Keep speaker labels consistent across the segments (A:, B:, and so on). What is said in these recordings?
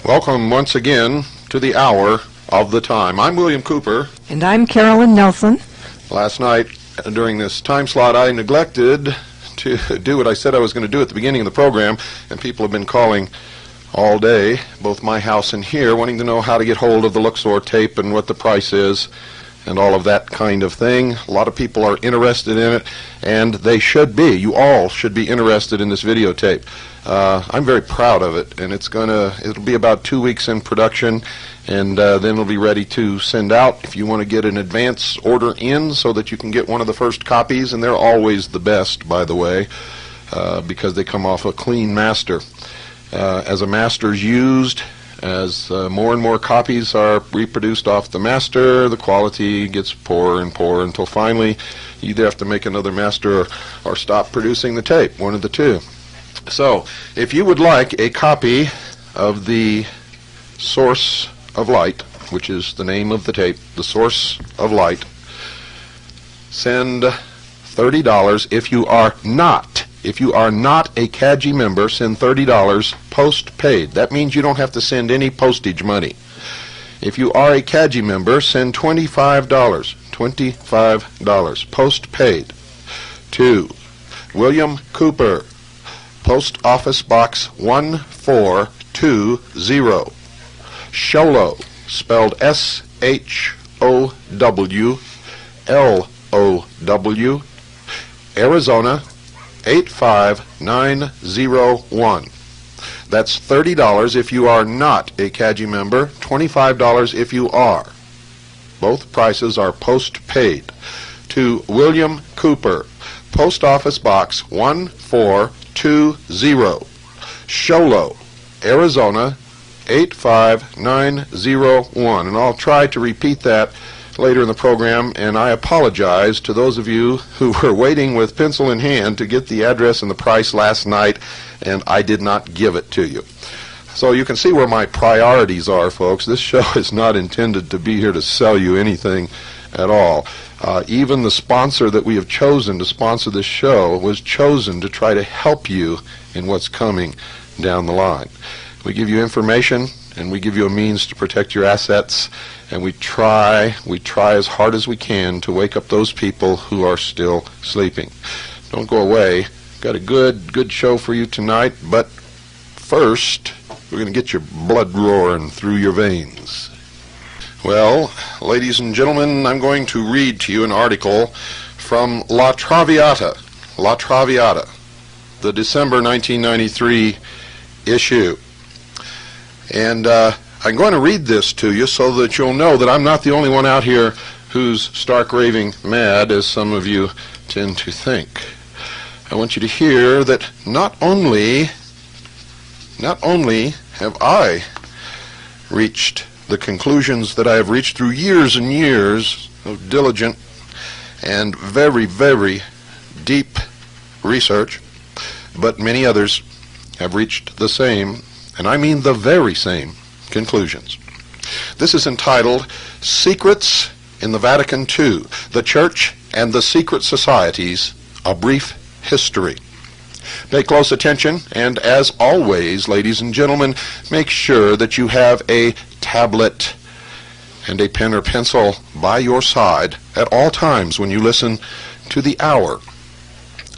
A: Welcome once again to the hour of the time. I'm William Cooper.
B: And I'm Carolyn Nelson.
A: Last night, during this time slot, I neglected to do what I said I was going to do at the beginning of the program, and people have been calling all day, both my house and here, wanting to know how to get hold of the Luxor tape and what the price is and all of that kind of thing. A lot of people are interested in it, and they should be. You all should be interested in this videotape. I'm very proud of it, and it'll be about 2 weeks in production, and then it'll be ready to send out if you want to get an advance order in so that you can get one of the first copies, and they're always the best, by the way, because they come off a clean master. As a master's used, as more and more copies are reproduced off the master, the quality gets poorer and poorer until finally you either have to make another master or stop producing the tape, one of the two. So, if you would like a copy of the Source of Light, which is the name of the tape, the Source of Light, send $30. If you are not a CAGI member, send $30 post-paid. That means you don't have to send any postage money. If you are a CAGI member, send $25 post-paid to William Cooper, Post Office Box 1420, Sholo, spelled SHOWLOW, Arizona 85901. That's $30 if you are not a CAGI member, $25 if you are. Both prices are post-paid. To William Cooper, Post Office Box 1420, Sholo, Arizona 85901. And I'll try to repeat that later in the program, and I apologize to those of you who were waiting with pencil in hand to get the address and the price last night, and I did not give it to you. So you can see where my priorities are, folks. This show is not intended to be here to sell you anything at all. Even the sponsor that we have chosen to sponsor this show was chosen to try to help you in what's coming down the line. We give you information, and we give you a means to protect your assets, and we try as hard as we can to wake up those people who are still sleeping. Don't go away. Got a good show for you tonight, but first, we're going to get your blood roaring through your veins. Well, ladies and gentlemen, I'm going to read to you an article from La Traviata, the December 1993 issue. And I'm going to read this to you so that you'll know that I'm not the only one out here who's stark raving mad, as some of you tend to think. I want you to hear that not only have I reached the conclusions that I have reached through years and years of diligent and very, very deep research, but many others have reached the same, and I mean the very same, conclusions. This is entitled Secrets in the Vatican II, the Church and the Secret Societies, A Brief History. Pay close attention, and as always, ladies and gentlemen, make sure that you have a tablet and a pen or pencil by your side at all times when you listen to the hour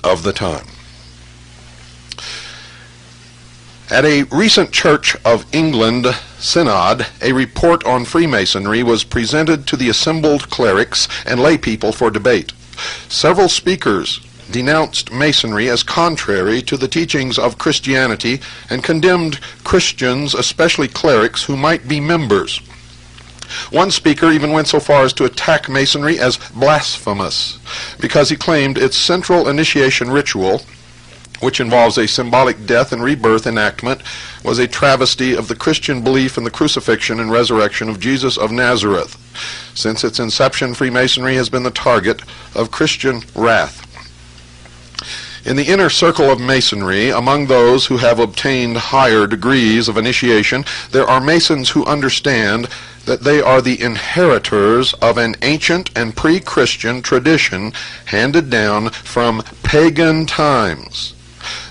A: of the time. At a recent Church of England synod, a report on Freemasonry was presented to the assembled clerics and lay people for debate. Several speakers denounced Masonry as contrary to the teachings of Christianity and condemned Christians, especially clerics, who might be members. One speaker even went so far as to attack Masonry as blasphemous because he claimed its central initiation ritual, which involves a symbolic death and rebirth enactment, was a travesty of the Christian belief in the crucifixion and resurrection of Jesus of Nazareth. Since its inception, Freemasonry has been the target of Christian wrath. In the inner circle of Masonry, among those who have obtained higher degrees of initiation, there are Masons who understand that they are the inheritors of an ancient and pre-Christian tradition handed down from pagan times.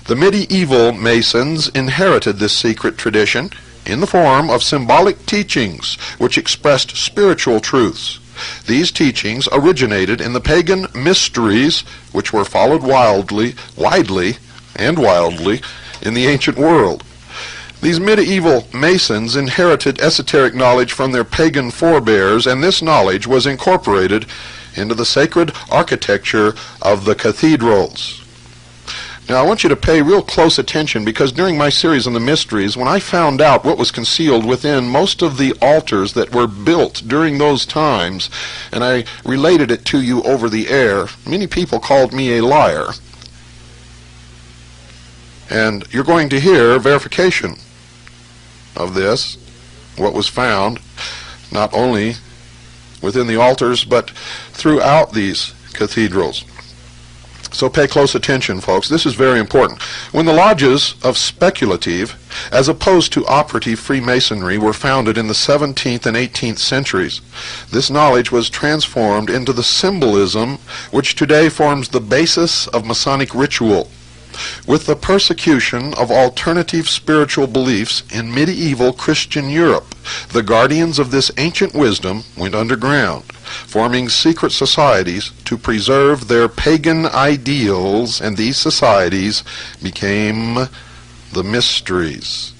A: The medieval Masons inherited this secret tradition in the form of symbolic teachings which expressed spiritual truths. These teachings originated in the pagan mysteries which were followed widely in the ancient world. These medieval Masons inherited esoteric knowledge from their pagan forebears, and this knowledge was incorporated into the sacred architecture of the cathedrals. Now, I want you to pay real close attention, because during my series on the mysteries, when I found out what was concealed within most of the altars that were built during those times, and I related it to you over the air, many people called me a liar. And you're going to hear verification of this, what was found, not only within the altars, but throughout these cathedrals. So pay close attention, folks. This is very important. When the lodges of speculative, as opposed to operative Freemasonry, were founded in the 17th and 18th centuries, this knowledge was transformed into the symbolism which today forms the basis of Masonic ritual. With the persecution of alternative spiritual beliefs in medieval Christian Europe, the guardians of this ancient wisdom went underground, forming secret societies to preserve their pagan ideals, and these societies became the mysteries.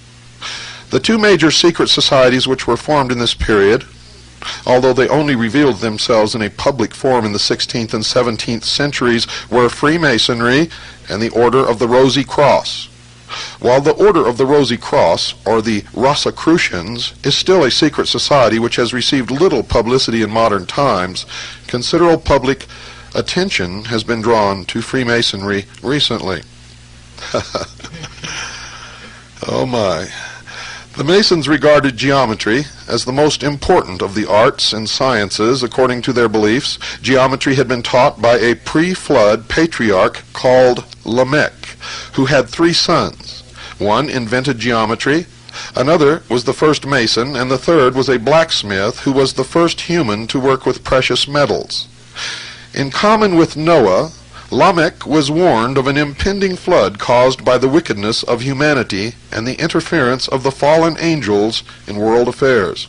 A: The two major secret societies which were formed in this period, although they only revealed themselves in a public form in the 16th and 17th centuries, were Freemasonry and the Order of the Rosy Cross. While the Order of the Rosy Cross, or the Rosicrucians, is still a secret society which has received little publicity in modern times, considerable public attention has been drawn to Freemasonry recently. Oh my. The Masons regarded geometry as the most important of the arts and sciences. According to their beliefs, geometry had been taught by a pre-flood patriarch called Lamech, who had 3 sons. One invented geometry, another was the first Mason, and the third was a blacksmith who was the first human to work with precious metals. In common with Noah, Lamech was warned of an impending flood caused by the wickedness of humanity and the interference of the fallen angels in world affairs.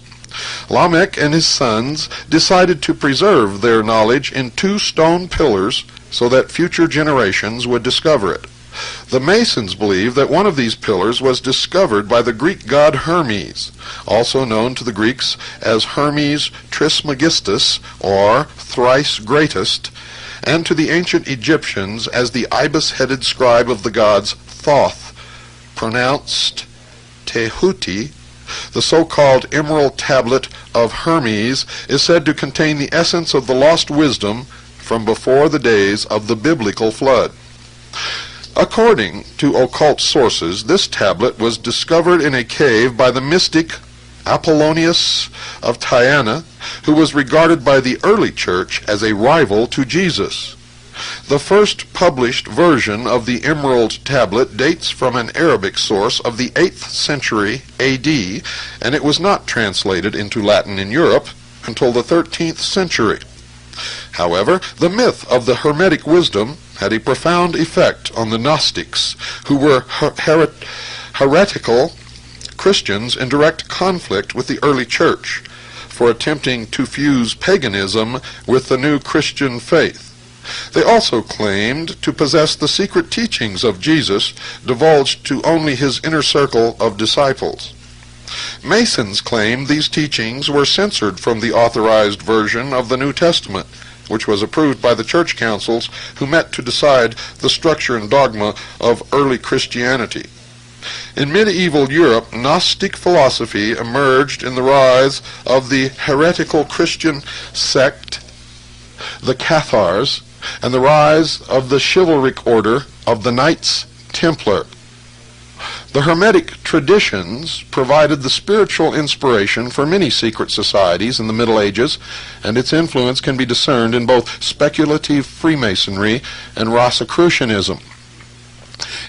A: Lamech and his sons decided to preserve their knowledge in 2 stone pillars so that future generations would discover it. The Masons believe that one of these pillars was discovered by the Greek god Hermes, also known to the Greeks as Hermes Trismegistus, or thrice greatest, and to the ancient Egyptians as the ibis-headed scribe of the gods Thoth, pronounced Tehuti. The so-called Emerald Tablet of Hermes is said to contain the essence of the lost wisdom from before the days of the biblical flood. According to occult sources, this tablet was discovered in a cave by the mystic Apollonius of Tyana, who was regarded by the early church as a rival to Jesus. The first published version of the Emerald Tablet dates from an Arabic source of the 8th century A.D., and it was not translated into Latin in Europe until the 13th century. However, the myth of the Hermetic wisdom had a profound effect on the Gnostics, who were heretical Christians in direct conflict with the early church for attempting to fuse paganism with the new Christian faith. They also claimed to possess the secret teachings of Jesus, divulged to only his inner circle of disciples. Masons claimed these teachings were censored from the authorized version of the New Testament, which was approved by the church councils who met to decide the structure and dogma of early Christianity. In medieval Europe, Gnostic philosophy emerged in the rise of the heretical Christian sect, the Cathars, and the rise of the chivalric order of the Knights Templar. The Hermetic traditions provided the spiritual inspiration for many secret societies in the Middle Ages, and its influence can be discerned in both speculative Freemasonry and Rosicrucianism.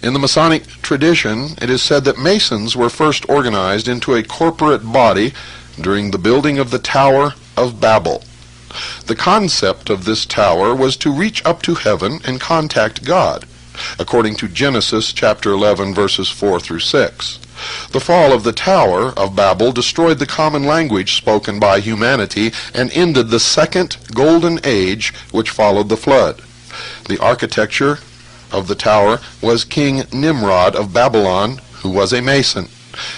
A: In the Masonic tradition, it is said that Masons were first organized into a corporate body during the building of the Tower of Babel. The concept of this tower was to reach up to heaven and contact God. according to Genesis chapter 11, verses 4 through 6. The fall of the Tower of Babel destroyed the common language spoken by humanity and ended the second golden age which followed the flood. The architecture of the tower was King Nimrod of Babylon, who was a mason.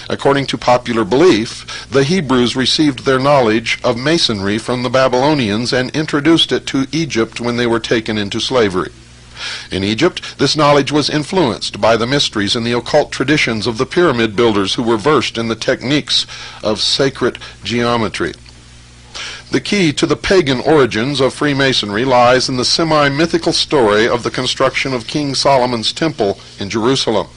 A: According to popular belief, the Hebrews received their knowledge of masonry from the Babylonians and introduced it to Egypt when they were taken into slavery. In Egypt, this knowledge was influenced by the mysteries and the occult traditions of the pyramid builders who were versed in the techniques of sacred geometry. The key to the pagan origins of Freemasonry lies in the semi-mythical story of the construction of King Solomon's Temple in Jerusalem.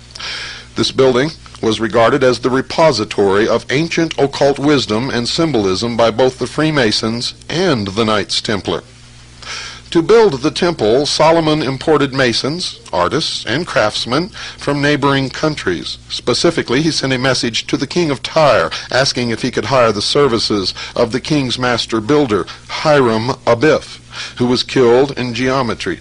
A: This building was regarded as the repository of ancient occult wisdom and symbolism by both the Freemasons and the Knights Templar. To build the temple, Solomon imported masons, artists, and craftsmen from neighboring countries. Specifically, he sent a message to the king of Tyre, asking if he could hire the services of the king's master builder, Hiram Abiff, who was skilled in geometry.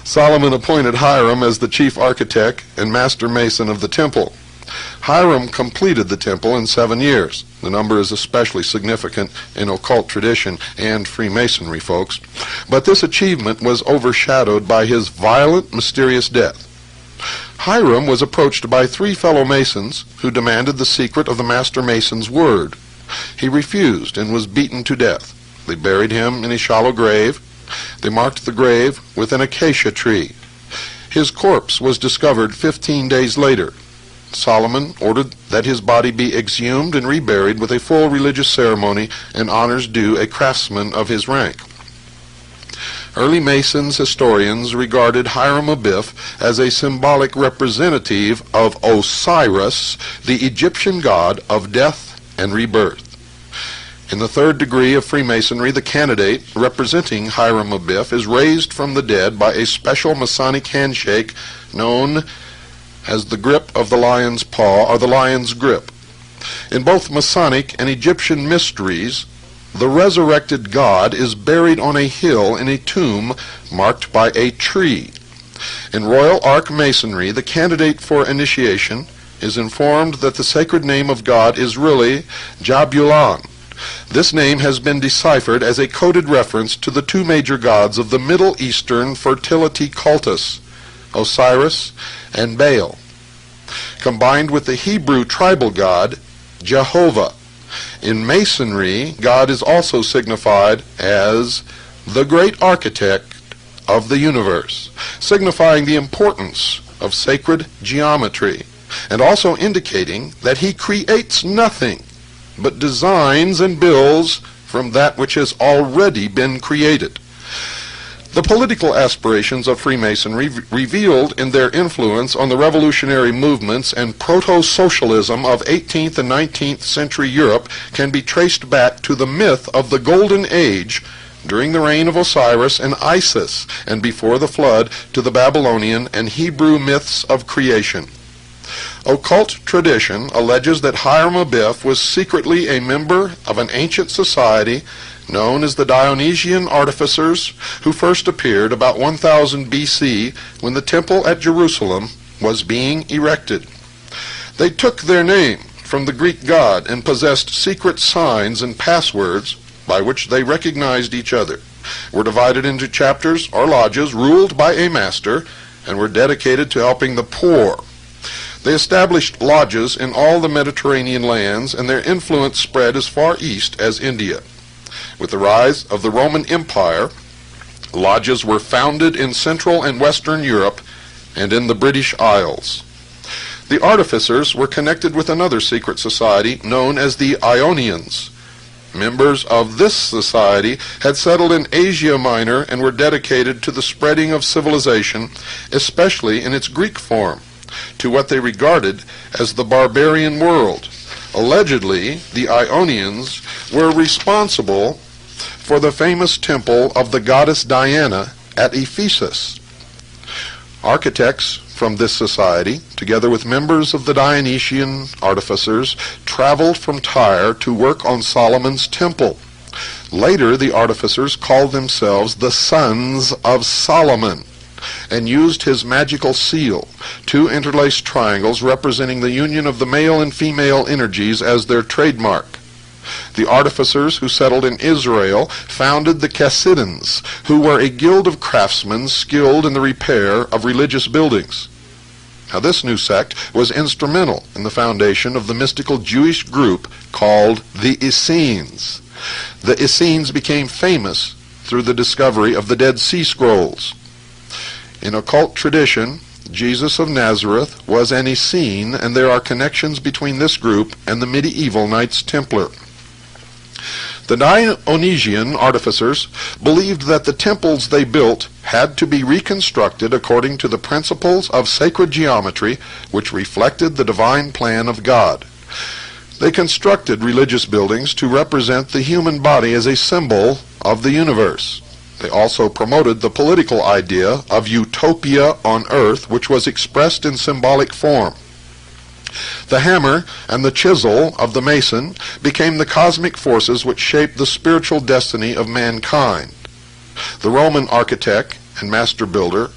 A: Solomon appointed Hiram as the chief architect and master mason of the temple. Hiram completed the temple in 7 years. The number is especially significant in occult tradition and Freemasonry, folks. But this achievement was overshadowed by his violent, mysterious death. Hiram was approached by 3 fellow masons who demanded the secret of the master mason's word. He refused and was beaten to death. They buried him in a shallow grave. They marked the grave with an acacia tree. His corpse was discovered 15 days later. Solomon ordered that his body be exhumed and reburied with a full religious ceremony and honors due a craftsman of his rank. Early Masons historians regarded Hiram Abiff as a symbolic representative of Osiris, the Egyptian god of death and rebirth. In the 3rd degree of Freemasonry, the candidate representing Hiram Abiff is raised from the dead by a special Masonic handshake known as the grip of the lion's paw or the lion's grip. In both Masonic and Egyptian mysteries, the resurrected god is buried on a hill in a tomb marked by a tree. In Royal Ark Masonry, the candidate for initiation is informed that the sacred name of God is really Jabulon. This name has been deciphered as a coded reference to the 2 major gods of the Middle Eastern fertility cultus, Osiris and Baal, combined with the Hebrew tribal god, Jehovah. In Masonry, God is also signified as the great architect of the universe, signifying the importance of sacred geometry, and also indicating that he creates nothing, but designs and builds from that which has already been created. The political aspirations of Freemasonry revealed in their influence on the revolutionary movements and proto-socialism of 18th and 19th century Europe can be traced back to the myth of the Golden Age during the reign of Osiris and Isis, and before the flood to the Babylonian and Hebrew myths of creation. Occult tradition alleges that Hiram Abiff was secretly a member of an ancient society known as the Dionysian artificers, who first appeared about 1000 BC when the temple at Jerusalem was being erected. They took their name from the Greek god and possessed secret signs and passwords by which they recognized each other, were divided into chapters or lodges ruled by a master, and were dedicated to helping the poor. They established lodges in all the Mediterranean lands, and their influence spread as far east as India. With the rise of the Roman Empire, lodges were founded in Central and Western Europe and in the British Isles. The artificers were connected with another secret society known as the Ionians. Members of this society had settled in Asia Minor and were dedicated to the spreading of civilization, especially in its Greek form, to what they regarded as the barbarian world. Allegedly, the Ionians were responsible for the famous temple of the goddess Diana at Ephesus. Architects from this society, together with members of the Dionysian artificers, traveled from Tyre to work on Solomon's temple. Later, the artificers called themselves the Sons of Solomon and used his magical seal, two interlaced triangles representing the union of the male and female energies, as their trademark. The artificers who settled in Israel founded the Chassidians, who were a guild of craftsmen skilled in the repair of religious buildings. Now, this new sect was instrumental in the foundation of the mystical Jewish group called the Essenes. The Essenes became famous through the discovery of the Dead Sea Scrolls. In occult tradition, Jesus of Nazareth was an Essene, and there are connections between this group and the medieval Knights Templar. The Dionysian artificers believed that the temples they built had to be reconstructed according to the principles of sacred geometry, which reflected the divine plan of God. They constructed religious buildings to represent the human body as a symbol of the universe. They also promoted the political idea of utopia on earth, which was expressed in symbolic form. The hammer and the chisel of the mason became the cosmic forces which shaped the spiritual destiny of mankind. The Roman architect and master builder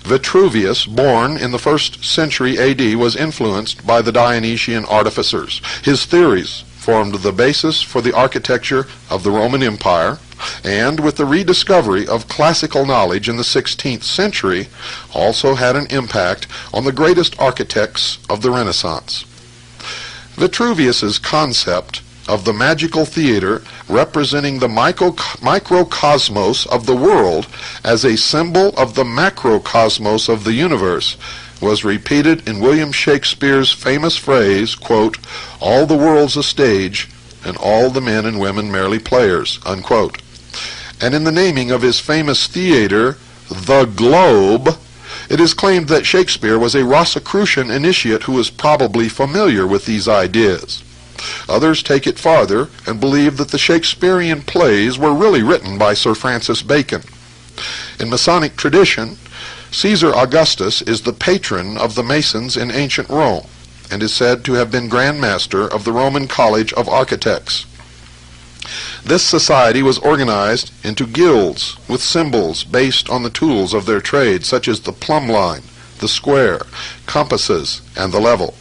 A: Vitruvius, born in the 1st century AD, was influenced by the Dionysian artificers. His theories formed the basis for the architecture of the Roman Empire, and with the rediscovery of classical knowledge in the 16th century, also had an impact on the greatest architects of the Renaissance. Vitruvius's concept of the magical theater representing the microcosmos of the world as a symbol of the macrocosmos of the universe was repeated in William Shakespeare's famous phrase, quote, "All the world's a stage, and all the men and women merely players," unquote. And in the naming of his famous theater, the Globe, it is claimed that Shakespeare was a Rosicrucian initiate who was probably familiar with these ideas. Others take it farther and believe that the Shakespearean plays were really written by Sir Francis Bacon. In Masonic tradition, Caesar Augustus is the patron of the Masons in ancient Rome and is said to have been Grand Master of the Roman College of Architects. This society was organized into guilds with symbols based on the tools of their trade, such as the plumb line, the square, compasses, and the level.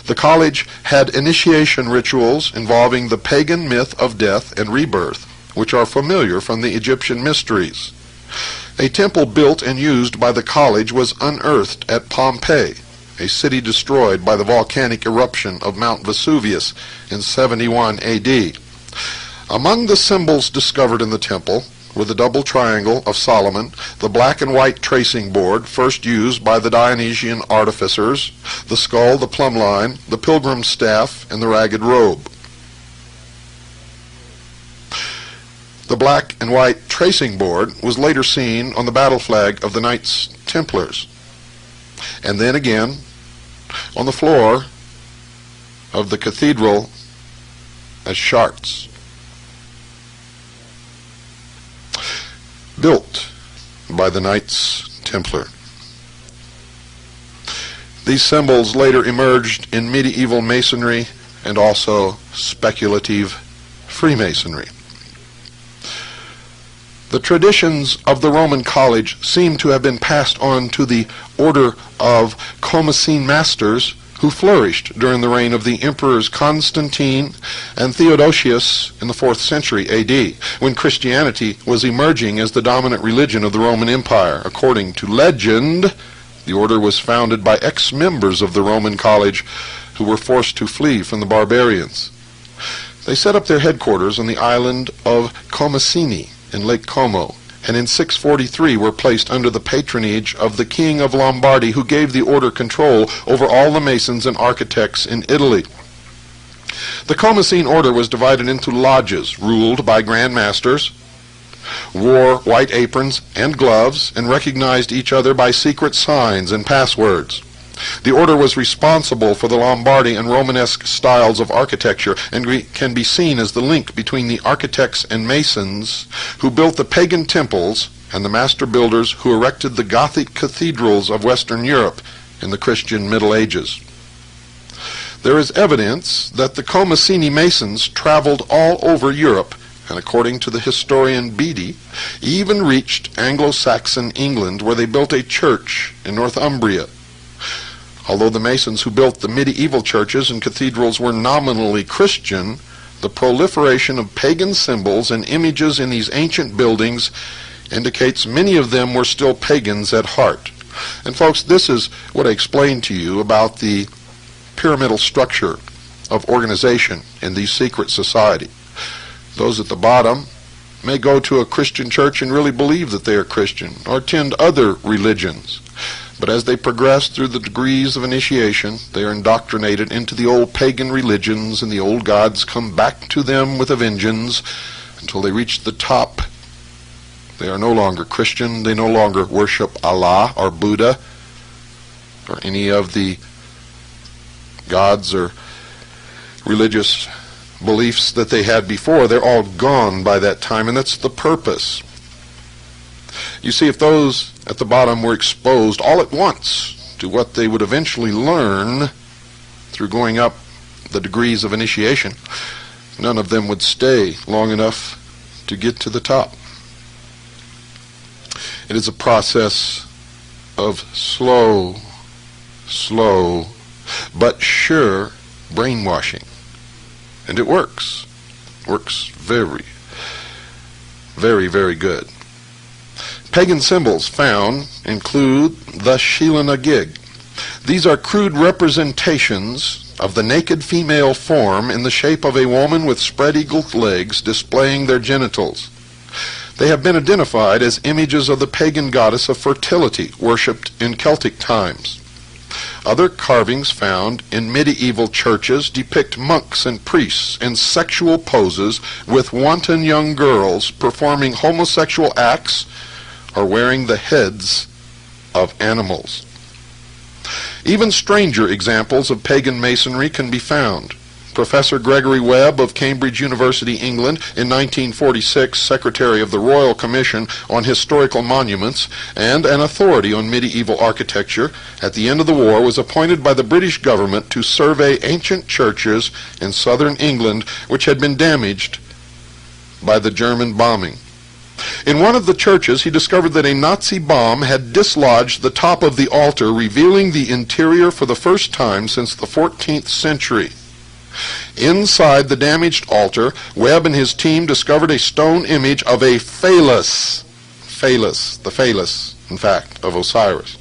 A: The college had initiation rituals involving the pagan myth of death and rebirth, which are familiar from the Egyptian mysteries. A temple built and used by the college was unearthed at Pompeii, a city destroyed by the volcanic eruption of Mount Vesuvius in 71 AD. Among the symbols discovered in the temple were the double triangle of Solomon, the black and white tracing board first used by the Dionysian artificers, the skull, the plumb line, the pilgrim's staff, and the ragged robe. The black and white tracing board was later seen on the battle flag of the Knights Templars, and then again on the floor of the cathedral as charts. Built by the Knights Templar. These symbols later emerged in medieval masonry and also speculative Freemasonry. The traditions of the Roman college seem to have been passed on to the order of Comacene masters who flourished during the reign of the emperors Constantine and Theodosius in the 4th century AD, when Christianity was emerging as the dominant religion of the Roman Empire. According to legend, the order was founded by ex-members of the Roman college who were forced to flee from the barbarians. They set up their headquarters on the island of Comacene in Lake Como, and in 643 were placed under the patronage of the King of Lombardy, who gave the order control over all the masons and architects in Italy. The Comacene order was divided into lodges ruled by grand masters, wore white aprons and gloves, and recognized each other by secret signs and passwords. The order was responsible for the Lombardy and Romanesque styles of architecture, and can be seen as the link between the architects and masons who built the pagan temples and the master builders who erected the Gothic cathedrals of Western Europe in the Christian Middle Ages. There is evidence that the Comacene masons traveled all over Europe and according to the historian Beattie, even reached Anglo-Saxon England, where they built a church in Northumbria. Although the Masons who built the medieval churches and cathedrals were nominally Christian, the proliferation of pagan symbols and images in these ancient buildings indicates many of them were still pagans at heart. And folks, this is what I explained to you about the pyramidal structure of organization in these secret society. Those at the bottom may go to a Christian church and really believe that they are Christian, or attend other religions. But as they progress through the degrees of initiation, they are indoctrinated into the old pagan religions, and the old gods come back to them with a vengeance until they reach the top. They are no longer Christian. They no longer worship Allah or Buddha or any of the gods or religious beliefs that they had before. They're all gone by that time, and that's the purpose. You see, if those at the bottom were exposed all at once to what they would eventually learn through going up the degrees of initiation, none of them would stay long enough to get to the top. It is a process of slow but sure brainwashing. And it works. Works very, very good. Pagan symbols found include the Sheela-na-gig. These are crude representations of the naked female form in the shape of a woman with spread-eagled legs displaying their genitals. They have been identified as images of the pagan goddess of fertility worshipped in Celtic times. Other carvings found in medieval churches depict monks and priests in sexual poses with wanton young girls performing homosexual acts or wearing the heads of animals. Even stranger examples of pagan masonry can be found. Professor Gregory Webb of Cambridge University, England, in 1946 Secretary of the Royal Commission on Historical Monuments and an authority on medieval architecture, at the end of the war was appointed by the British government to survey ancient churches in southern England which had been damaged by the German bombing. In one of the churches, he discovered that a Nazi bomb had dislodged the top of the altar, revealing the interior for the first time since the 14th century. Inside the damaged altar, Webb and his team discovered a stone image of a phallus, the phallus, in fact, of Osiris,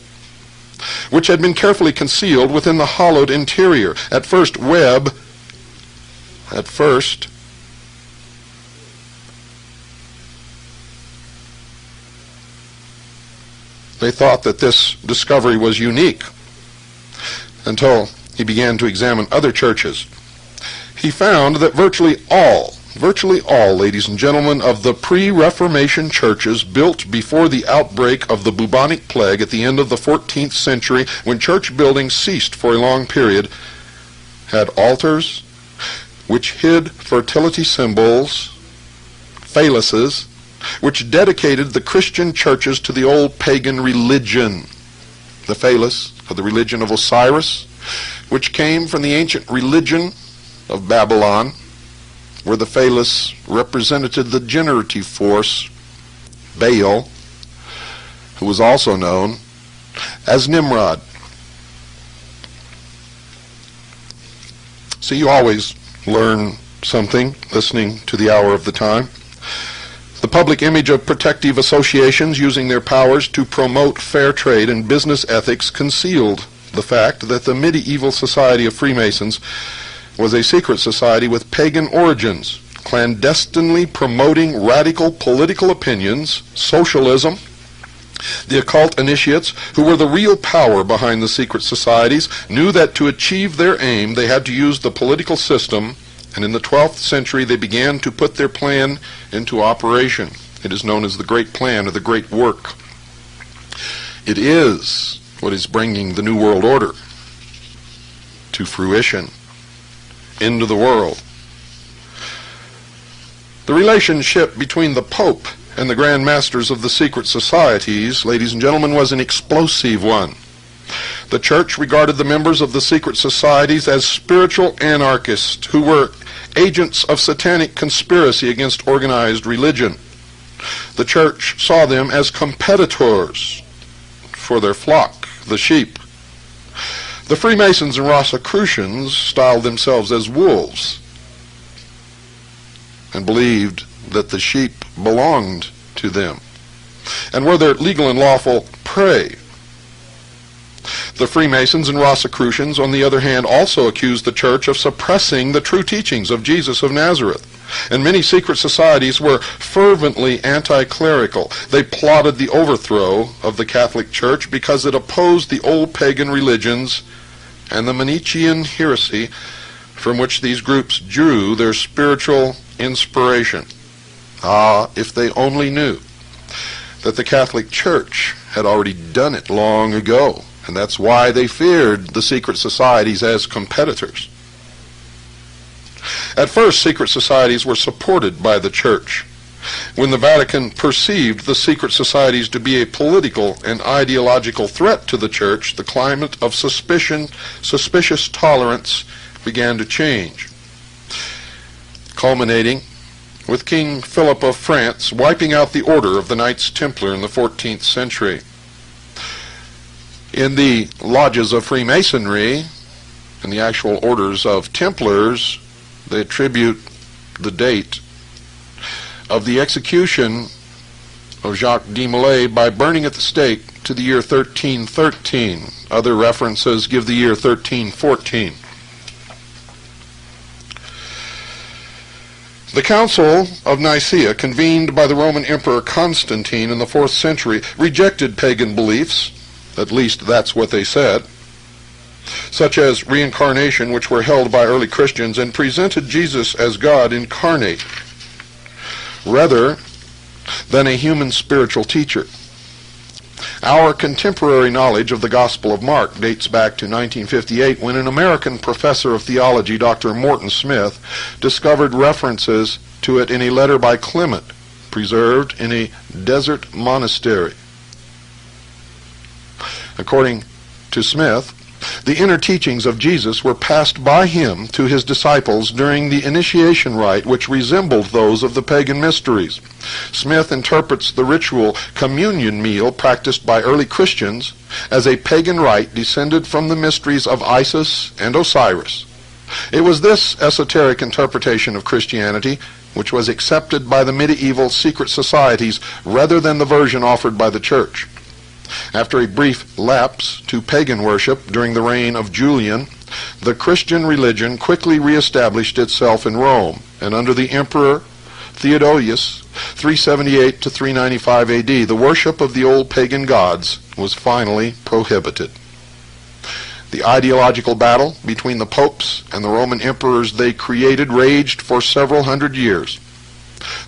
A: which had been carefully concealed within the hollowed interior. At first, they thought that this discovery was unique until he began to examine other churches. He found that virtually all, ladies and gentlemen, of the pre-Reformation churches built before the outbreak of the bubonic plague at the end of the 14th century, when church building ceased for a long period, had altars which hid fertility symbols, phalluses, which dedicated the Christian churches to the old pagan religion. The phallus, of the religion of Osiris, which came from the ancient religion of Babylon, where the phallus represented the generative force, Baal, who was also known as Nimrod. So you always learn something listening to the Hour of the Time. The public image of protective associations using their powers to promote fair trade and business ethics concealed the fact that the medieval Society of Freemasons was a secret society with pagan origins, clandestinely promoting radical political opinions, socialism. The occult initiates, who were the real power behind the secret societies, knew that to achieve their aim they had to use the political system, and in the 12th century they began to put their plan into operation. It is known as the Great Plan, or the Great Work. It is what is bringing the New World Order to fruition, into the world. The relationship between the Pope and the Grand Masters of the secret societies, ladies and gentlemen, was an explosive one. The Church regarded the members of the secret societies as spiritual anarchists who were agents of satanic conspiracy against organized religion. The church saw them as competitors for their flock, the sheep. The Freemasons and Rosicrucians styled themselves as wolves and believed that the sheep belonged to them and were their legal and lawful prey. The Freemasons and Rosicrucians, on the other hand, also accused the church of suppressing the true teachings of Jesus of Nazareth. And many secret societies were fervently anti-clerical. They plotted the overthrow of the Catholic Church because it opposed the old pagan religions and the Manichaean heresy from which these groups drew their spiritual inspiration. Ah, if they only knew that the Catholic Church had already done it long ago, and that's why they feared the secret societies as competitors. At first, secret societies were supported by the church. When the Vatican perceived the secret societies to be a political and ideological threat to the church, the climate of suspicious tolerance began to change, culminating with King Philip of France wiping out the order of the Knights Templar in the 14th century. In the lodges of Freemasonry and the actual orders of Templars, they attribute the date of the execution of Jacques de Molay by burning at the stake to the year 1313. Other references give the year 1314. The Council of Nicaea, convened by the Roman Emperor Constantine in the 4th century, rejected pagan beliefs, at least that's what they said, such as reincarnation, which were held by early Christians, and presented Jesus as God incarnate, rather than a human spiritual teacher. Our contemporary knowledge of the Gospel of Mark dates back to 1958, when an American professor of theology, Dr. Morton Smith, discovered references to it in a letter by Clement, preserved in a desert monastery. According to Smith, the inner teachings of Jesus were passed by him to his disciples during the initiation rite, which resembled those of the pagan mysteries. Smith interprets the ritual communion meal practiced by early Christians as a pagan rite descended from the mysteries of Isis and Osiris. It was this esoteric interpretation of Christianity which was accepted by the medieval secret societies rather than the version offered by the church. After a brief lapse to pagan worship during the reign of Julian, the Christian religion quickly reestablished itself in Rome, and under the Emperor Theodosius, 378 to 395 AD, the worship of the old pagan gods was finally prohibited. The ideological battle between the popes and the Roman emperors they created raged for several hundred years.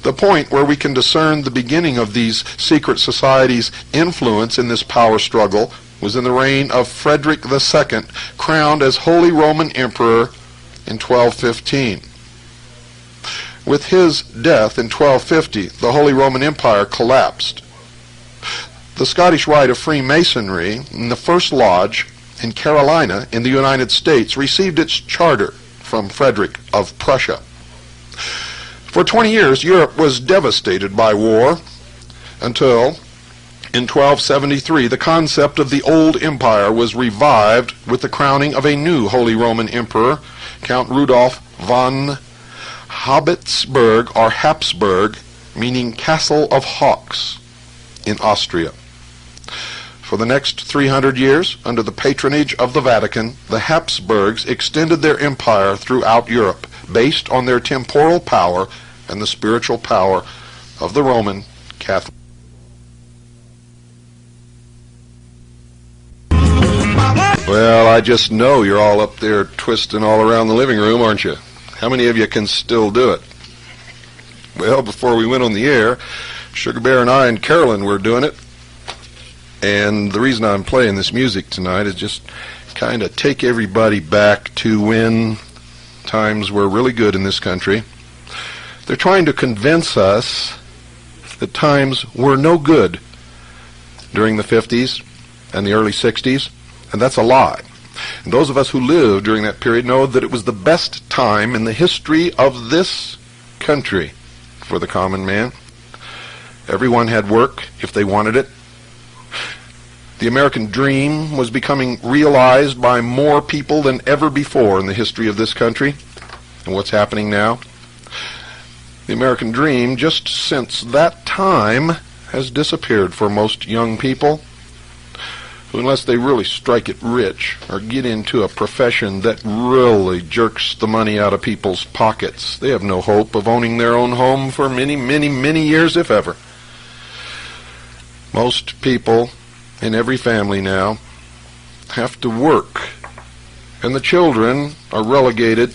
A: The point where we can discern the beginning of these secret societies' influence in this power struggle was in the reign of Frederick II, crowned as Holy Roman Emperor in 1215. With his death in 1250, the Holy Roman Empire collapsed. The Scottish Rite of Freemasonry, in the first lodge in Carolina in the United States, received its charter from Frederick of Prussia. For 20 years, Europe was devastated by war until, in 1273, the concept of the old empire was revived with the crowning of a new Holy Roman Emperor, Count Rudolf von Habsburg, or Habsburg, meaning Castle of Hawks, in Austria. For the next 300 years, under the patronage of the Vatican, the Habsburgs extended their empire throughout Europe, based on their temporal power and the spiritual power of the Roman Catholic. Well, I just know you're all up there twisting all around the living room, aren't you? How many of you can still do it? Well, before we went on the air, Sugar Bear and I and Carolyn were doing it. And the reason I'm playing this music tonight is just kind of take everybody back to when times were really good in this country. They're trying to convince us that times were no good during the 50s and the early 60s, and that's a lie. And those of us who lived during that period know that it was the best time in the history of this country for the common man. Everyone had work if they wanted it. The American dream was becoming realized by more people than ever before in the history of this country. And what's happening now? The American dream, just since that time, has disappeared for most young people, who, unless they really strike it rich or get into a profession that really jerks the money out of people's pockets, they have no hope of owning their own home for many, many, many years, if ever. Most people in every family now have to work, and the children are relegated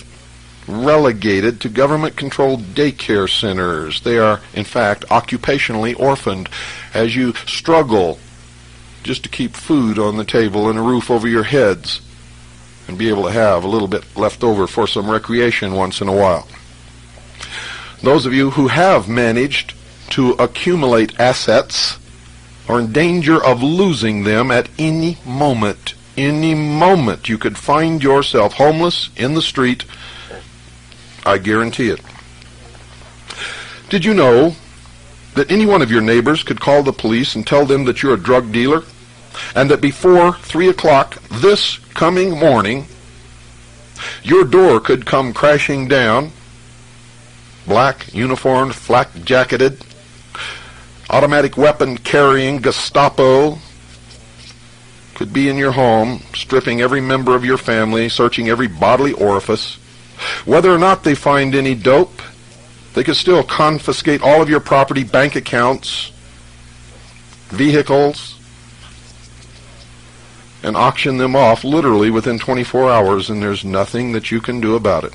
A: to government-controlled daycare centers. They are, in fact, occupationally orphaned as you struggle just to keep food on the table and a roof over your heads and be able to have a little bit left over for some recreation once in a while. Those of you who have managed to accumulate assets are in danger of losing them at any moment. Any moment you could find yourself homeless in the street, I guarantee it. Did you know that any one of your neighbors could call the police and tell them that you're a drug dealer, and that before 3 o'clock this coming morning, your door could come crashing down, black uniformed, flak jacketed, automatic weapon carrying Gestapo could be in your home, stripping every member of your family, searching every bodily orifice. Whether or not they find any dope, they could still confiscate all of your property, bank accounts, vehicles, and auction them off literally within 24 hours, and there's nothing that you can do about it.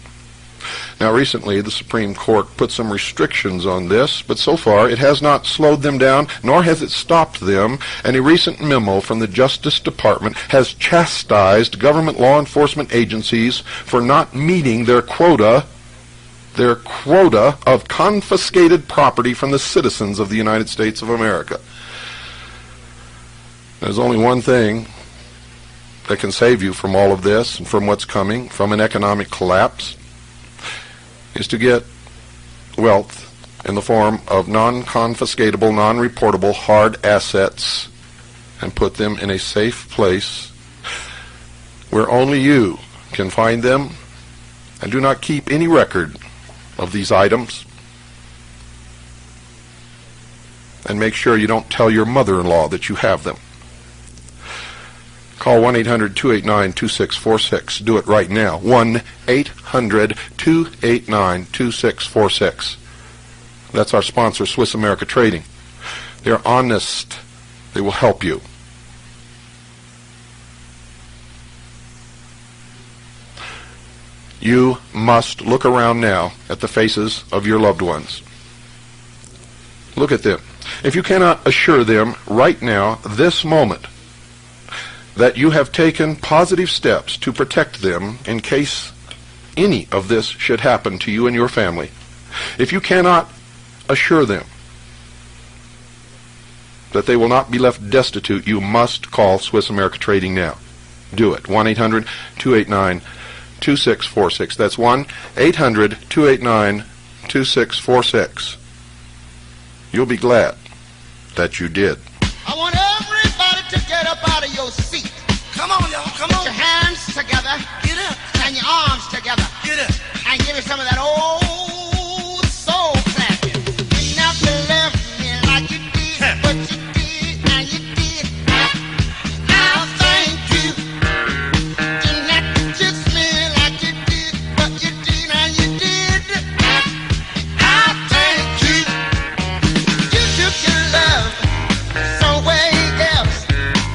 A: Now, recently, the Supreme Court put some restrictions on this, but so far it has not slowed them down, nor has it stopped them, and a recent memo from the Justice Department has chastised government law enforcement agencies for not meeting their quota of confiscated property from the citizens of the United States of America. There's only one thing that can save you from all of this and from what's coming, from an economic collapse, is to get wealth in the form of non-confiscatable, non-reportable hard assets and put them in a safe place where only you can find them, and do not keep any record of these items, and make sure you don't tell your mother-in-law that you have them. Call 1-800-289-2646. Do it right now. 1-800-289-2646. That's our sponsor, Swiss America Trading. They're honest. They will help you. You must look around now at the faces of your loved ones. Look at them. If you cannot assure them right now, this moment, that you have taken positive steps to protect them in case any of this should happen to you and your family, if you cannot assure them that they will not be left destitute, you must call Swiss America Trading now. Do it. 1-800-289-2646. That's 1-800-289-2646. You'll be glad that you did.
C: I want everybody to get up out of your seat. Come on, y'all. Come on. Put your hands together. Get up. And your arms together. Get up. And give me some of that old soul clapping. You never left me like you did, but you did, and you did. I'll thank you. You never kissed me like you did, but you did, and you did. I'll thank you. You took your love somewhere else.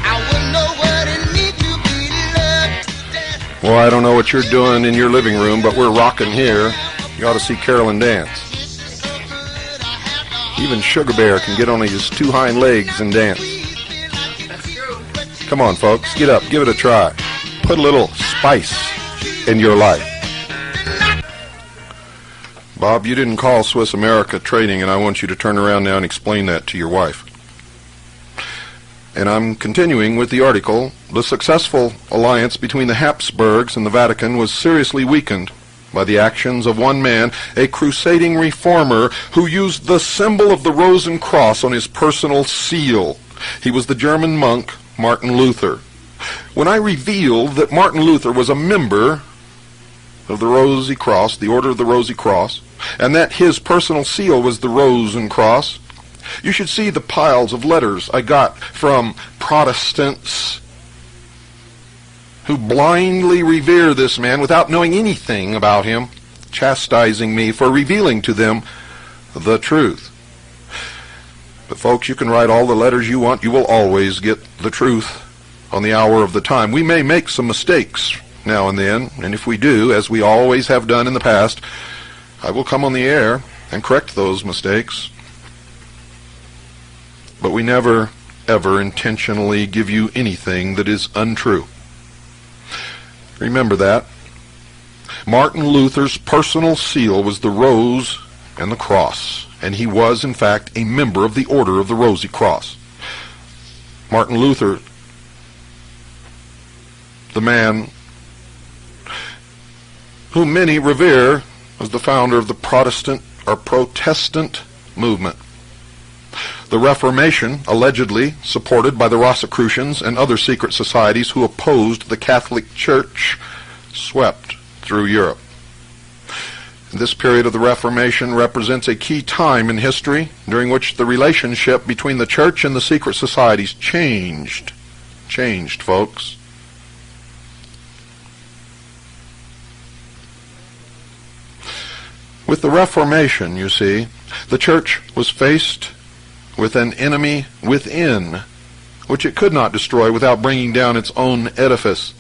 C: I wouldn't know what it means to be loved to death.
A: Well, I don't know what you're doing in your living room, but we're rocking here. You ought to see Carolyn dance. Even Sugar Bear can get on his two hind legs and dance. Come on, folks, get up, give it a try. Put a little spice in your life. Bob, you didn't call Swiss America Trading, and I want you to turn around now and explain that to your wife. And I'm continuing with the article. The successful alliance between the Habsburgs and the Vatican was seriously weakened by the actions of one man, a crusading reformer who used the symbol of the Rose and Cross on his personal seal. He was the German monk Martin Luther. When I revealed that Martin Luther was a member of the Rosy Cross, the Order of the Rosy Cross, and that his personal seal was the Rose and Cross, you should see the piles of letters I got from Protestants who blindly revere this man without knowing anything about him, chastising me for revealing to them the truth. But folks, you can write all the letters you want. You will always get the truth on the hour of the time. We may make some mistakes now and then, and if we do, as we always have done in the past, I will come on the air and correct those mistakes. But we never, ever intentionally give you anything that is untrue. Remember that. Martin Luther's personal seal was the Rose and the Cross, and he was, in fact, a member of the Order of the Rosy Cross. Martin Luther, the man whom many revere as the founder of the Protestant movement. The Reformation, allegedly supported by the Rosicrucians and other secret societies who opposed the Catholic Church, swept through Europe. This period of the Reformation represents a key time in history during which the relationship between the Church and the secret societies changed. Changed, folks. With the Reformation, you see, the Church was faced with an enemy within, which it could not destroy without bringing down its own edifice.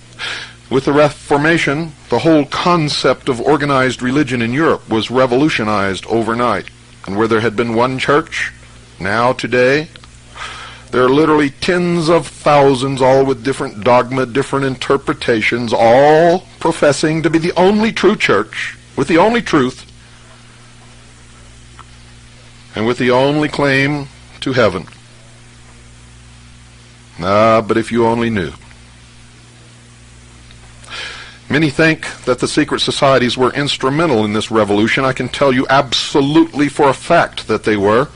A: With the Reformation, the whole concept of organized religion in Europe was revolutionized overnight. And where there had been one church, now today, there are literally tens of thousands, all with different dogma, different interpretations, all professing to be the only true church, with the only truth, and with the only claim to heaven. But if you only knew. Many think that the secret societies were instrumental in this revolution. I can tell you absolutely for a fact that they were.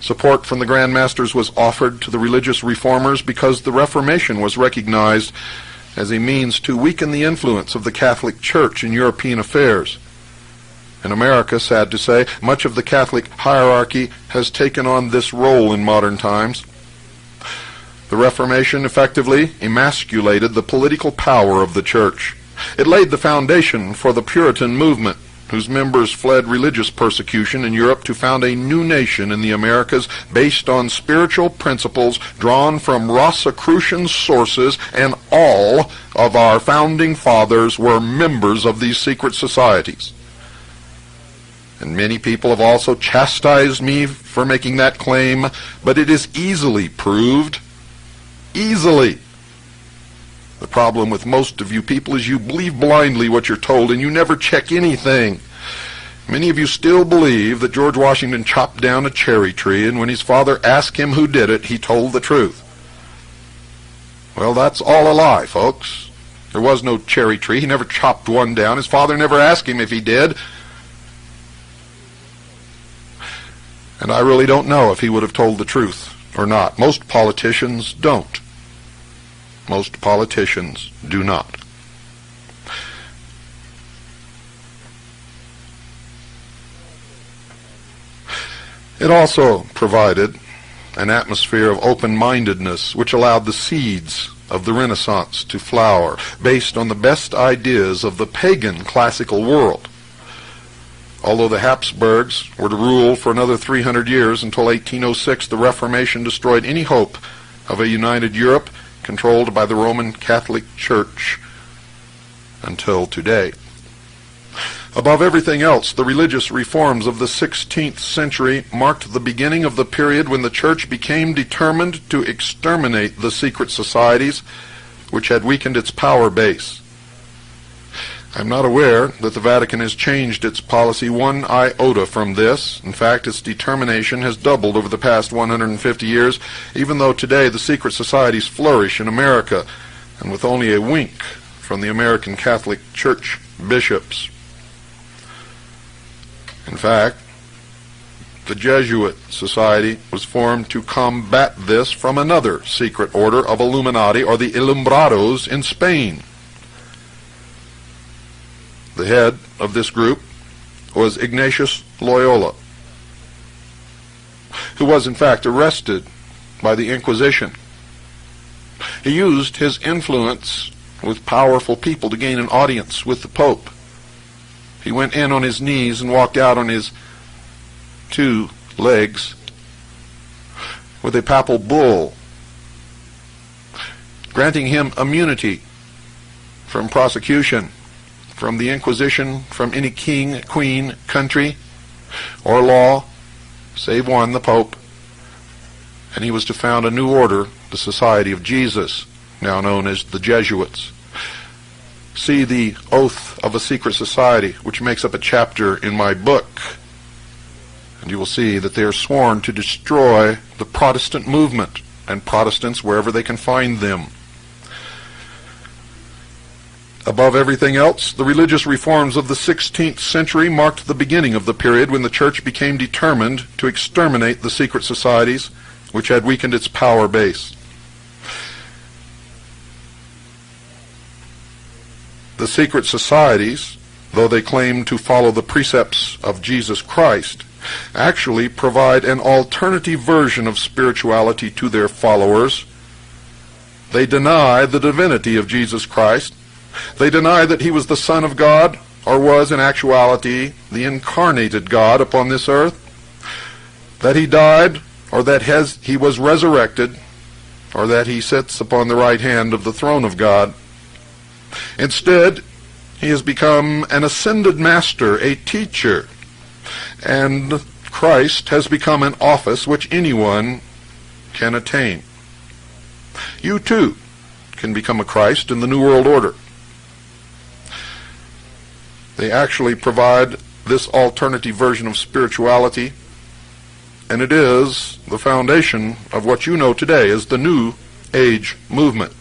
A: Support from the Grand Masters was offered to the religious reformers because the Reformation was recognized as a means to weaken the influence of the Catholic Church in European affairs. In America, sad to say, much of the Catholic hierarchy has taken on this role in modern times. The Reformation effectively emasculated the political power of the Church. It laid the foundation for the Puritan movement, whose members fled religious persecution in Europe to found a new nation in the Americas based on spiritual principles drawn from Rosicrucian sources, and all of our founding fathers were members of these secret societies. And many people have also chastised me for making that claim, but it is easily proved. Easily. The problem with most of you people is you believe blindly what you're told and you never check anything. Many of you still believe that George Washington chopped down a cherry tree, and when his father asked him who did it, he told the truth. Well, that's all a lie, folks. There was no cherry tree. He never chopped one down. His father never asked him if he did. And I really don't know if he would have told the truth or not. Most politicians don't. Most politicians do not. It also provided an atmosphere of open-mindedness which allowed the seeds of the Renaissance to flower based on the best ideas of the pagan classical world. Although the Habsburgs were to rule for another 300 years until 1806, the Reformation destroyed any hope of a united Europe controlled by the Roman Catholic Church until today. Above everything else, the religious reforms of the 16th century marked the beginning of the period when the Church became determined to exterminate the secret societies which had weakened its power base. I'm not aware that the Vatican has changed its policy one iota from this. In fact, its determination has doubled over the past 150 years, even though today the secret societies flourish in America, and with only a wink from the American Catholic Church bishops. In fact, the Jesuit Society was formed to combat this from another secret order of Illuminati, or the Ilumbrados, in Spain. The head of this group was Ignatius Loyola, who was in fact arrested by the Inquisition. He used his influence with powerful people to gain an audience with the Pope. He went in on his knees and walked out on his 2 legs with a papal bull granting him immunity from prosecution, from the Inquisition, from any king, queen, country, or law, save one, the Pope. And he was to found a new order, the Society of Jesus, now known as the Jesuits. See the Oath of a Secret Society, which makes up a chapter in my book, and you will see that they are sworn to destroy the Protestant movement and Protestants wherever they can find them. Above everything else, the religious reforms of the 16th century marked the beginning of the period when the Church became determined to exterminate the secret societies, which had weakened its power base. The secret societies, though they claim to follow the precepts of Jesus Christ, actually provide an alternative version of spirituality to their followers. They deny the divinity of Jesus Christ. They deny that he was the Son of God, or was in actuality the incarnated God upon this earth, that he died, or that he was resurrected, or that he sits upon the right hand of the throne of God. Instead, he has become an ascended master, a teacher, and Christ has become an office which anyone can attain. You too can become a Christ in the New World Order. They actually provide this alternative version of spirituality, and it is the foundation of what you know today as the New Age movement.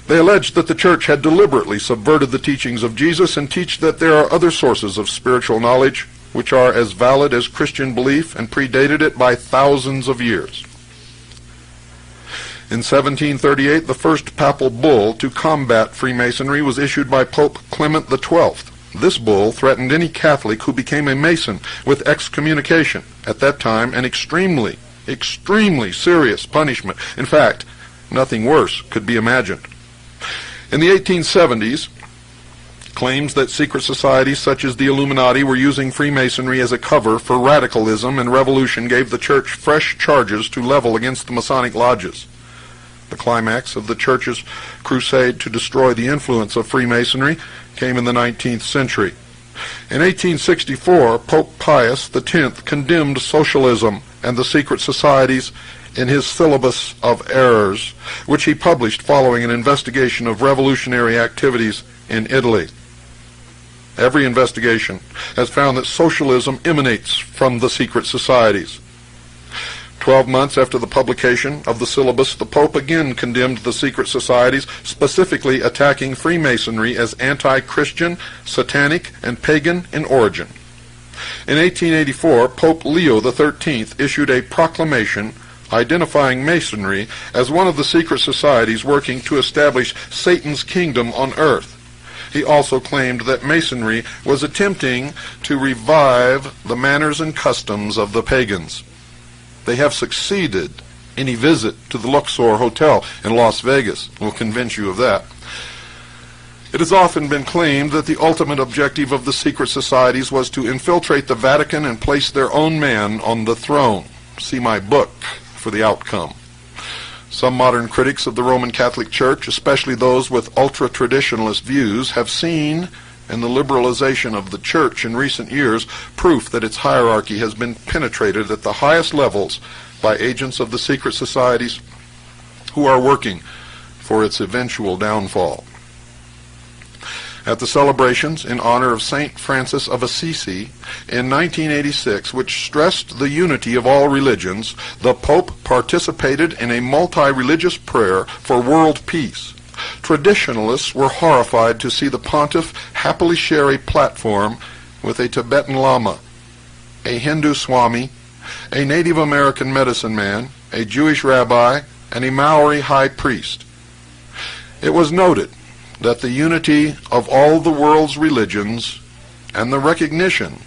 A: They allege that the Church had deliberately subverted the teachings of Jesus and teach that there are other sources of spiritual knowledge which are as valid as Christian belief and predated it by thousands of years. In 1738, the first papal bull to combat Freemasonry was issued by Pope Clement XII. This bull threatened any Catholic who became a Mason with excommunication, at that time an extremely, extremely serious punishment. In fact, nothing worse could be imagined. In the 1870s, claims that secret societies such as the Illuminati were using Freemasonry as a cover for radicalism and revolution gave the Church fresh charges to level against the Masonic lodges. The climax of the Church's crusade to destroy the influence of Freemasonry came in the 19th century. In 1864, Pope Pius X condemned socialism and the secret societies in his Syllabus of Errors, which he published following an investigation of revolutionary activities in Italy. Every investigation has found that socialism emanates from the secret societies. 12 months after the publication of the syllabus, the Pope again condemned the secret societies, specifically attacking Freemasonry as anti-Christian, satanic, and pagan in origin. In 1884, Pope Leo XIII issued a proclamation identifying Masonry as one of the secret societies working to establish Satan's kingdom on earth. He also claimed that Masonry was attempting to revive the manners and customs of the pagans. They have succeeded. Any visit to the Luxor Hotel in Las Vegas will convince you of that. It has often been claimed that the ultimate objective of the secret societies was to infiltrate the Vatican and place their own man on the throne. See my book for the outcome. Some modern critics of the Roman Catholic Church, especially those with ultra-traditionalist views, have seen in the liberalization of the Church in recent years proof that its hierarchy has been penetrated at the highest levels by agents of the secret societies who are working for its eventual downfall. at the celebrations in honor of St. Francis of Assisi in 1986, which stressed the unity of all religions, the Pope participated in a multi-religious prayer for world peace. Traditionalists were horrified to see the pontiff happily share a platform with a Tibetan Lama, a Hindu Swami, a Native American medicine man, a Jewish rabbi, and a Maori high priest. It was noted that the unity of all the world's religions and the recognition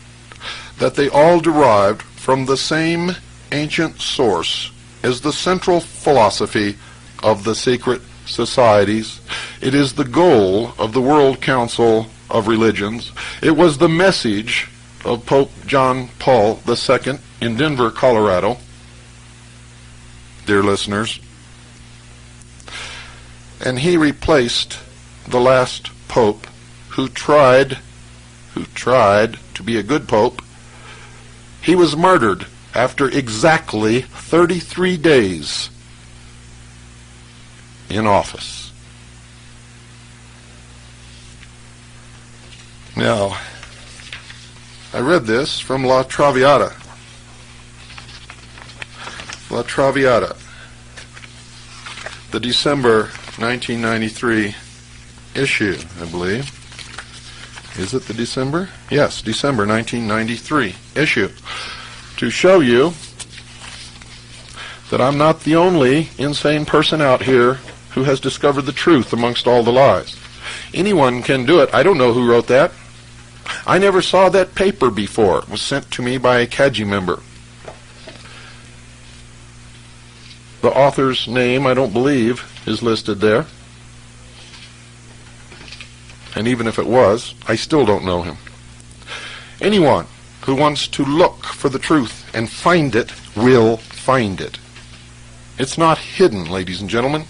A: that they all derived from the same ancient source is the central philosophy of the secret societies. It is the goal of the World Council of Religions. It was the message of Pope John Paul II in Denver, Colorado. Dear listeners, and he replaced the last pope who tried to be a good pope. He was murdered after exactly 33 days in office. Now, I read this from La Traviata. La Traviata, the December 1993 issue, I believe. Is it the December? Yes, December 1993 issue. To show you that I'm not the only insane person out here who has discovered the truth amongst all the lies. Anyone can do it. I don't know who wrote that. I never saw that paper before. It was sent to me by a Kaji member. The author's name, I don't believe, is listed there. And even if it was, I still don't know him. Anyone who wants to look for the truth and find it will find it. It's not hidden, ladies and gentlemen.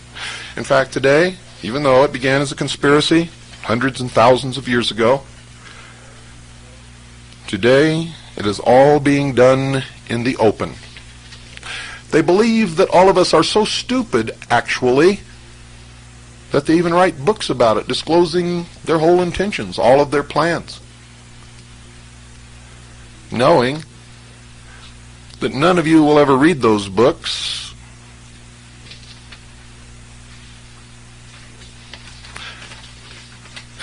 A: In fact, today, even though it began as a conspiracy hundreds and thousands of years ago, today it is all being done in the open. They believe that all of us are so stupid, actually, that they even write books about it, disclosing their whole intentions, all of their plans, knowing that none of you will ever read those books.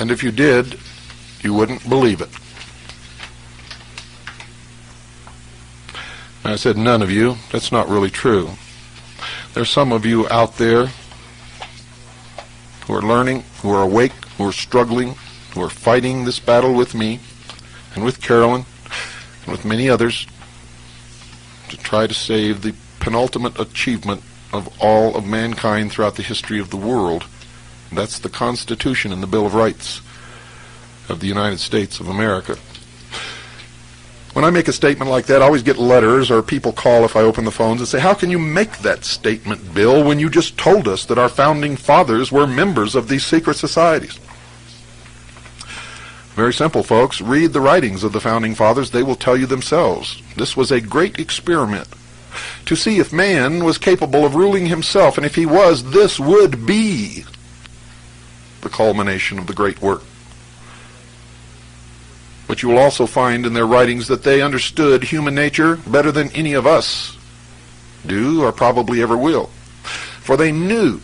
A: And if you did, you wouldn't believe it. I said none of you. That's not really true. There's some of you out there who are learning, who are awake, who are struggling, who are fighting this battle with me and with Carolyn and with many others to try to save the penultimate achievement of all of mankind throughout the history of the world. And that's the Constitution and the Bill of Rights of the United States of America. When I make a statement like that, I always get letters or people call if I open the phones and say, how can you make that statement, Bill, when you just told us that our founding fathers were members of these secret societies? Very simple, folks. Read the writings of the founding fathers. They will tell you themselves. This was a great experiment to see if man was capable of ruling himself, and if he was, this would be the culmination of the great work. But you will also find in their writings that they understood human nature better than any of us do or probably ever will. For they knew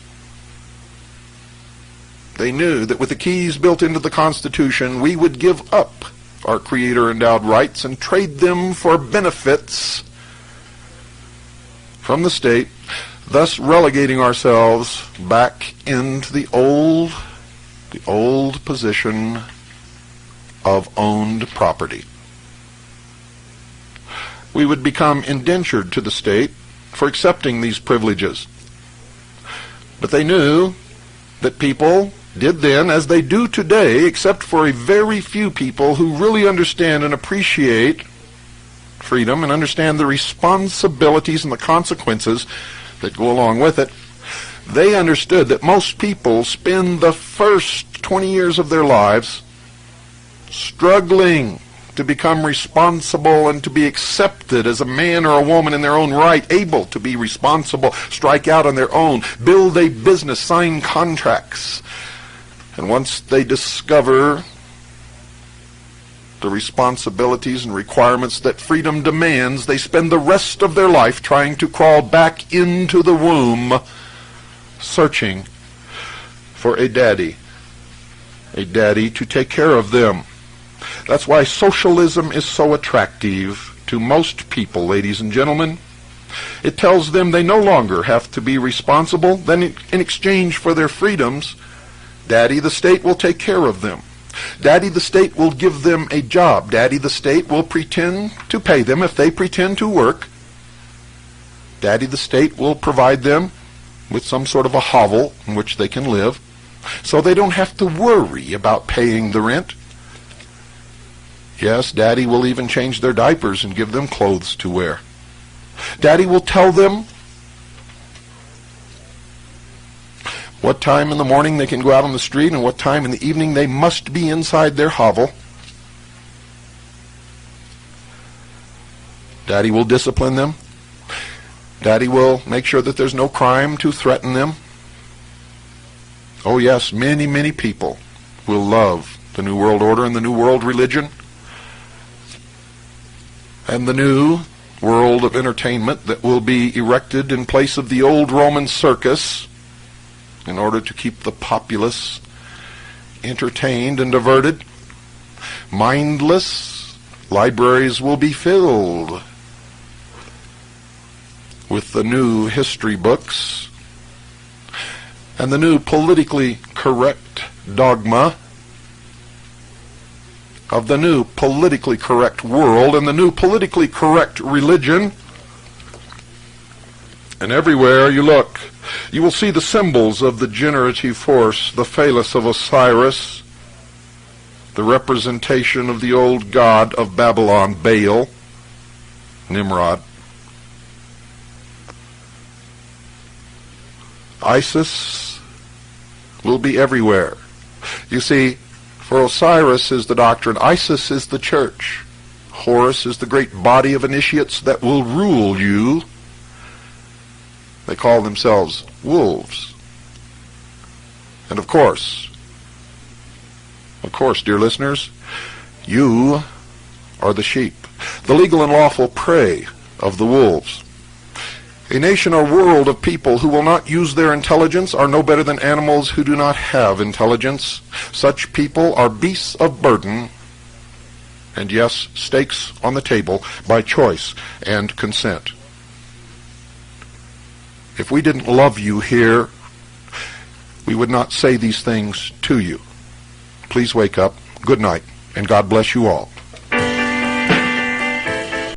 A: that with the keys built into the Constitution, we would give up our Creator-endowed rights and trade them for benefits from the state, thus relegating ourselves back into the old position of owned property. We would become indentured to the state for accepting these privileges. But they knew that people did then, as they do today, except for a very few people who really understand and appreciate freedom and understand the responsibilities and the consequences that go along with it. They understood that most people spend the first 20 years of their lives struggling to become responsible and to be accepted as a man or a woman in their own right, able to be responsible, strike out on their own, build a business, sign contracts. And once they discover the responsibilities and requirements that freedom demands, they spend the rest of their life trying to crawl back into the womb, searching for a daddy to take care of them. That's why socialism is so attractive to most people, ladies and gentlemen. It tells them they no longer have to be responsible. Then in exchange for their freedoms, Daddy the state will take care of them. Daddy the state will give them a job. Daddy the state will pretend to pay them if they pretend to work. Daddy the state will provide them with some sort of a hovel in which they can live, so they don't have to worry about paying the rent. Yes, Daddy will even change their diapers and give them clothes to wear. Daddy will tell them what time in the morning they can go out on the street and what time in the evening they must be inside their hovel. Daddy will discipline them. Daddy will make sure that there's no crime to threaten them. Oh yes, many, many people will love the New World Order and the New World Religion and the new world of entertainment that will be erected in place of the old Roman circus in order to keep the populace entertained and diverted. Mindless libraries will be filled with the new history books and the new politically correct dogma of the new politically correct world and the new politically correct religion. And everywhere you look, you will see the symbols of the generative force, the phallus of Osiris, the representation of the old god of Babylon, Baal, Nimrod. Isis will be everywhere. You see, for Osiris is the doctrine, Isis is the church, Horus is the great body of initiates that will rule you. They call themselves wolves. And of course, dear listeners, you are the sheep, the legal and lawful prey of the wolves. A nation or world of people who will not use their intelligence are no better than animals who do not have intelligence. Such people are beasts of burden, and yes, stakes on the table by choice and consent. If we didn't love you here, we would not say these things to you. Please wake up. Good night, and God bless you all.